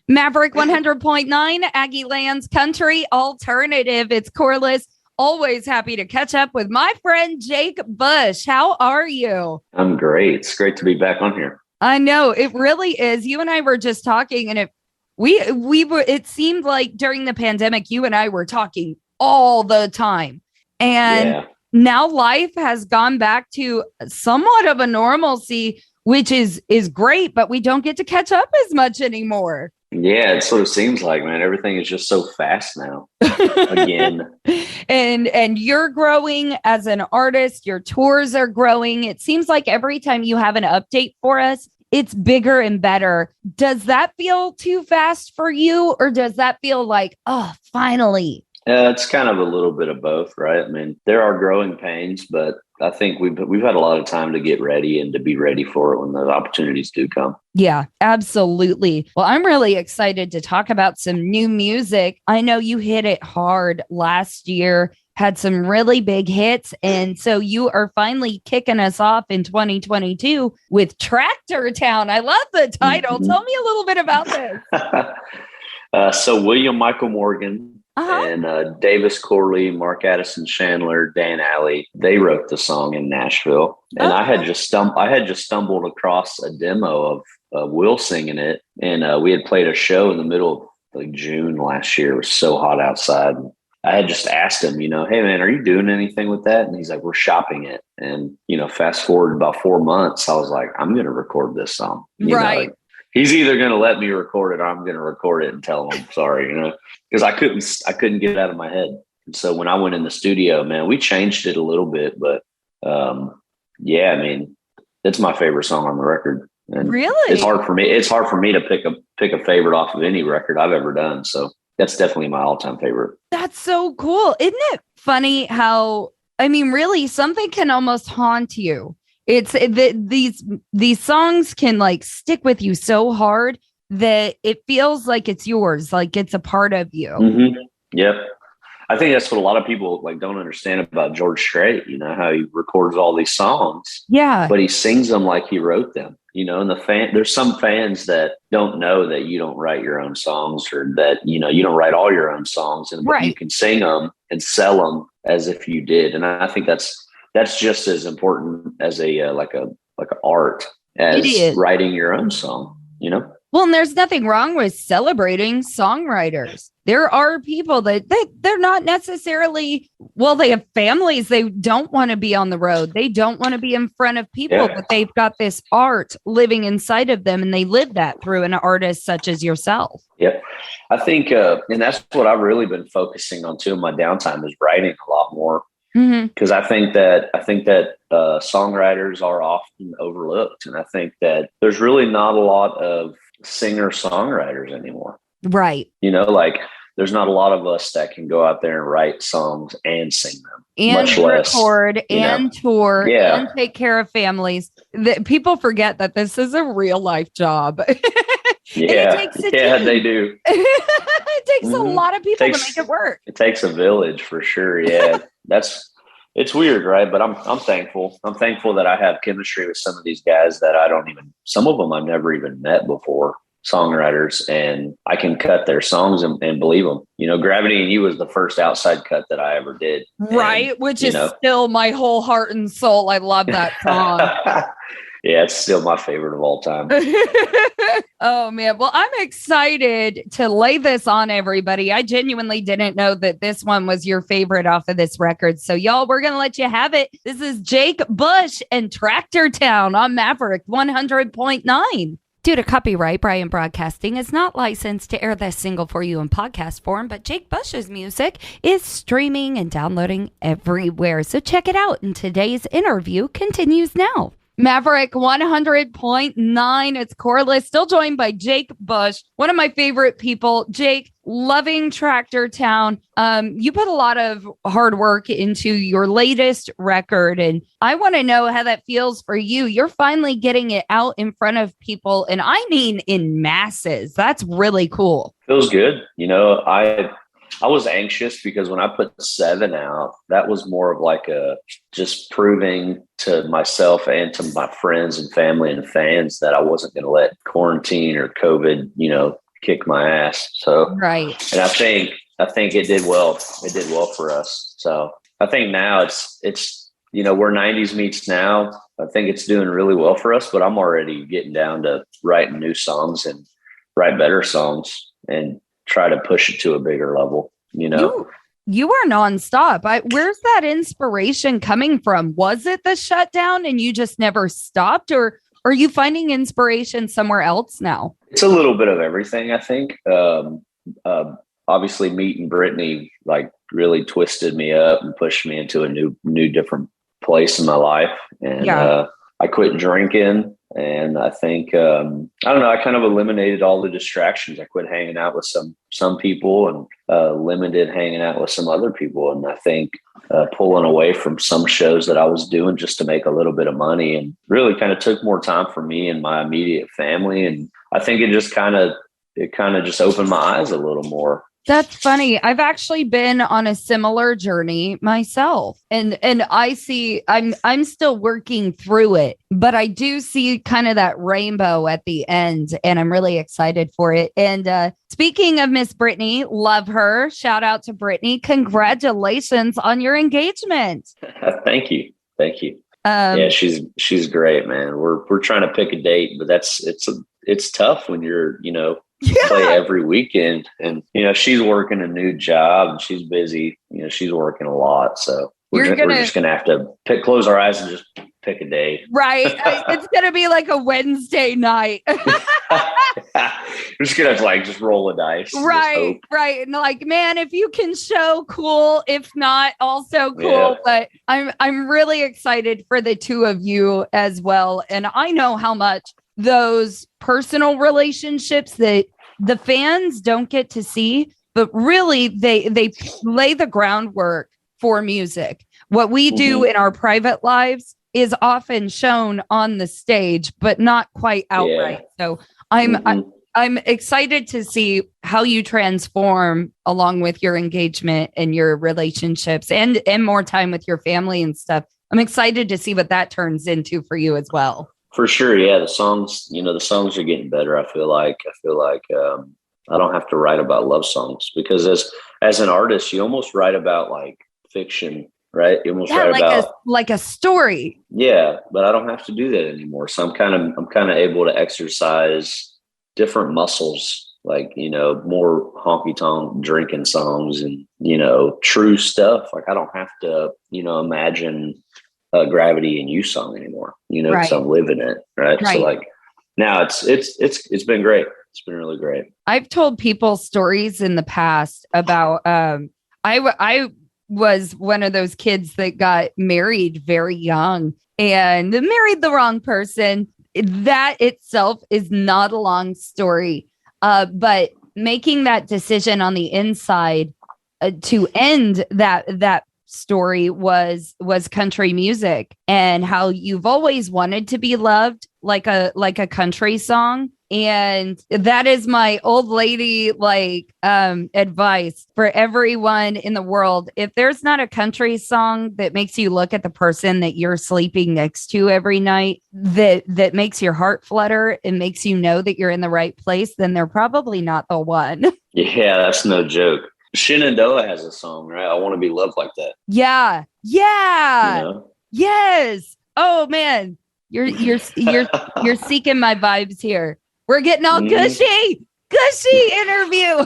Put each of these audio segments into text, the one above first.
Maverick 100.9, Aggie Lands Country Alternative. It's Corliss. Always happy to catch up with my friend Jake Bush. How are you? I'm great. It's great to be back on here. I know it really is. You and I were just talking, and it seemed like during the pandemic, you and I were talking all the time. And now life has gone back to somewhat of a normalcy, which is great, but we don't get to catch up as much anymore. Yeah, it sort of seems like, man, everything is just so fast now. Again. And you're growing as an artist, your tours are growing. It seems like every time you have an update for us, it's bigger and better. Does that feel too fast for you, or does that feel like, oh, finally? It's kind of a little bit of both, right? I mean, there are growing pains, but I think we've had a lot of time to get ready and to be ready for it when the opportunities do come. Yeah, absolutely. Well, I'm really excited to talk about some new music. I know you hit it hard last year, had some really big hits. And so you are finally kicking us off in 2022 with Tractor Town. I love the title. Mm-hmm. Tell me a little bit about this. So William Michael Morgan and Davis Corley, Mark Addison Chandler, Dan Alley, they wrote the song in Nashville. And I had just stumbled across a demo of Will singing it. And we had played a show in the middle of like June last year. It was so hot outside. I had just asked him, hey man, are you doing anything with that? And he's like, we're shopping it. And, fast forward about 4 months, I was like, I'm going to record this song. Right. He's either going to let me record it or I'm going to record it and tell him I'm sorry, because I couldn't get it out of my head. And so when I went in the studio, man, we changed it a little bit, but it's my favorite song on the record. And really? It's hard for me to pick a favorite off of any record I've ever done. So that's definitely my all-time favorite. That's so cool. Isn't it funny how, really something can almost haunt you. It's these songs can like stick with you so hard that it feels like it's yours, like it's a part of you. Mm-hmm. Yep. I think that's what a lot of people don't understand about George Strait, how he records all these songs. Yeah. But he sings them like he wrote them, and there's some fans that don't know that you don't write your own songs, or that, you don't write all your own songs, and you can sing them and sell them as if you did. And I think that's just as important as a art as writing your own song, Well, and there's nothing wrong with celebrating songwriters. There are people that they're not necessarily, they have families. They don't want to be on the road. They don't want to be in front of people, but they've got this art living inside of them, and they live that through an artist such as yourself. Yep. I think, and that's what I've really been focusing on too in my downtime, is writing a lot more. Because I think that songwriters are often overlooked, and I think that there's really not a lot of singer-songwriters anymore. Right. There's not a lot of us that can go out there and write songs and sing them, and much less record and tour and take care of families. People forget that this is a real life job. Yeah, they do. It takes a lot of people to make it work. It takes a village for sure. Yeah, it's weird, right? But I'm thankful. I'm thankful that I have chemistry with some of these guys that some of them I've never even met before, songwriters, and I can cut their songs and believe them. Gravity and You was the first outside cut that I ever did. Right, and, which is still my whole heart and soul. I love that song. Yeah, it's still my favorite of all time. Oh, man. Well, I'm excited to lay this on everybody. I genuinely didn't know that this one was your favorite off of this record. So, y'all, we're going to let you have it. This is Jake Bush and Tractor Town on Maverick 100.9. Due to copyright, Brian Broadcasting is not licensed to air this single for you in podcast form, but Jake Bush's music is streaming and downloading everywhere. So check it out. And today's interview continues now. Maverick 100.9. It's Corliss, still joined by Jake Bush, one of my favorite people. Jake, loving Tractor Town. You put a lot of hard work into your latest record, and I want to know how that feels for you. You're finally getting it out in front of people, and I mean in masses. That's really cool. Feels good. I was anxious because when I put 7 out, that was more of like just proving to myself and to my friends and family and fans that I wasn't going to let quarantine or COVID, kick my ass. So, right. And I think it did well. It did well for us. So I think now it's where 90s meets now. I think it's doing really well for us, but I'm already getting down to writing new songs and write better songs and try to push it to a bigger level, You are nonstop. Where's that inspiration coming from? Was it the shutdown and you just never stopped, or are you finding inspiration somewhere else now? It's a little bit of everything, I think. Obviously meeting Brittany like really twisted me up and pushed me into a new different place in my life. And I quit drinking. And I think, I don't know, I kind of eliminated all the distractions. I quit hanging out with some people and limited hanging out with some other people. And I think pulling away from some shows that I was doing just to make a little bit of money, and really kind of took more time for me and my immediate family. And I think it kind of just opened my eyes a little more. That's funny. I've actually been on a similar journey myself, and I see I'm still working through it, but I do see kind of that rainbow at the end, and I'm really excited for it. And speaking of Miss Brittany, love her. Shout out to Brittany. Congratulations on your engagement. Thank you. Yeah, she's great, man. We're trying to pick a date, but it's tough when you're, play every weekend, and she's working a new job and she's busy. She's working a lot, so we're just gonna have to close our eyes and just pick a day. Right, it's gonna be like a Wednesday night. We're just gonna have to just roll the dice. Right. And like, man, if you can show, cool. If not, also cool. Yeah. But I'm really excited for the two of you as well, and I know how much those personal relationships that the fans don't get to see, but really they lay the groundwork for music. What we do in our private lives is often shown on the stage, but not quite outright. Yeah. So I'm excited to see how you transform along with your engagement and your relationships and more time with your family and stuff. I'm excited to see what that turns into for you as well. For sure. Yeah. The songs are getting better. I feel like I don't have to write about love songs, because as an artist, you almost write about like fiction, right? You almost write about like a story. Yeah. But I don't have to do that anymore. So I'm kind of able to exercise different muscles, like, more honky tonk drinking songs and, true stuff. Like I don't have to, imagine Gravity and You song anymore, because I'm living it. Right. So like now it's been great. It's been really great. I've told people stories in the past about, I was one of those kids that got married very young and married the wrong person. That itself is not a long story. But making that decision on the inside to end that story was country music, and how you've always wanted to be loved like a country song. And that is my old lady advice for everyone in the world. If there's not a country song that makes you look at the person that you're sleeping next to every night, that makes your heart flutter and makes you know that you're in the right place, then they're probably not the one. Yeah, that's no joke. Shenandoah has a song, right? I Want to Be Loved Like That. Yeah. Yes. Oh man, you're seeking my vibes here. We're getting all gushy interview.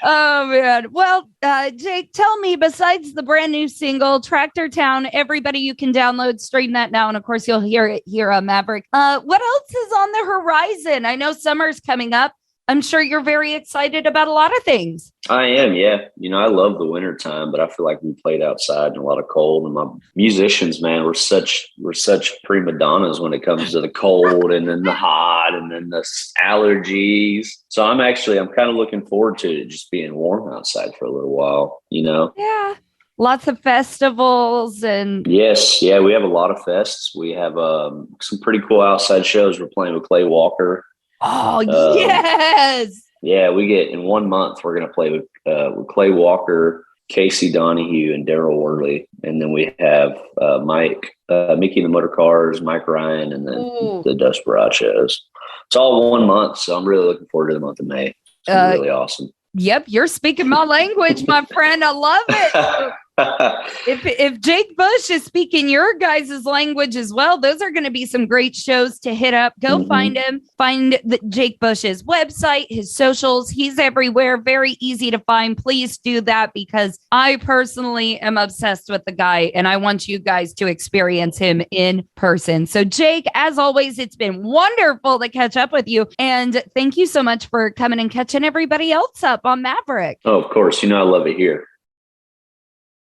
Oh man. Well, Jake, tell me, besides the brand new single Tractor Town, everybody, you can download, stream that now, and of course you'll hear it here on Maverick. What else is on the horizon? I know summer's coming up. I'm sure you're very excited about a lot of things. I am, yeah. I love the winter time, but I feel like we played outside in a lot of cold. And my musicians, man, we're such prima donnas when it comes to the cold and then the hot and then the allergies. So I'm kind of looking forward to it just being warm outside for a little while, Yeah. Lots of festivals and yes, yeah, we have a lot of fests. We have some pretty cool outside shows. We're playing with Clay Walker. Oh, yes. Yeah, we get in 1 month, we're going to play with Clay Walker, Casey Donahue, and Daryl Worley. And then we have Mickey and the Motor Cars, Mike Ryan, and then the Desperachos. It's all 1 month, so I'm really looking forward to the month of May. It's really awesome. Yep, you're speaking my language, my friend. I love it. If Jake Bush is speaking your guys' language as well, those are going to be some great shows to hit up. Go find him. Find Jake Bush's website, his socials. He's everywhere. Very easy to find. Please do that because I personally am obsessed with the guy and I want you guys to experience him in person. So Jake, as always, it's been wonderful to catch up with you. And thank you so much for coming and catching everybody else up on Maverick. Oh, of course. I love it here.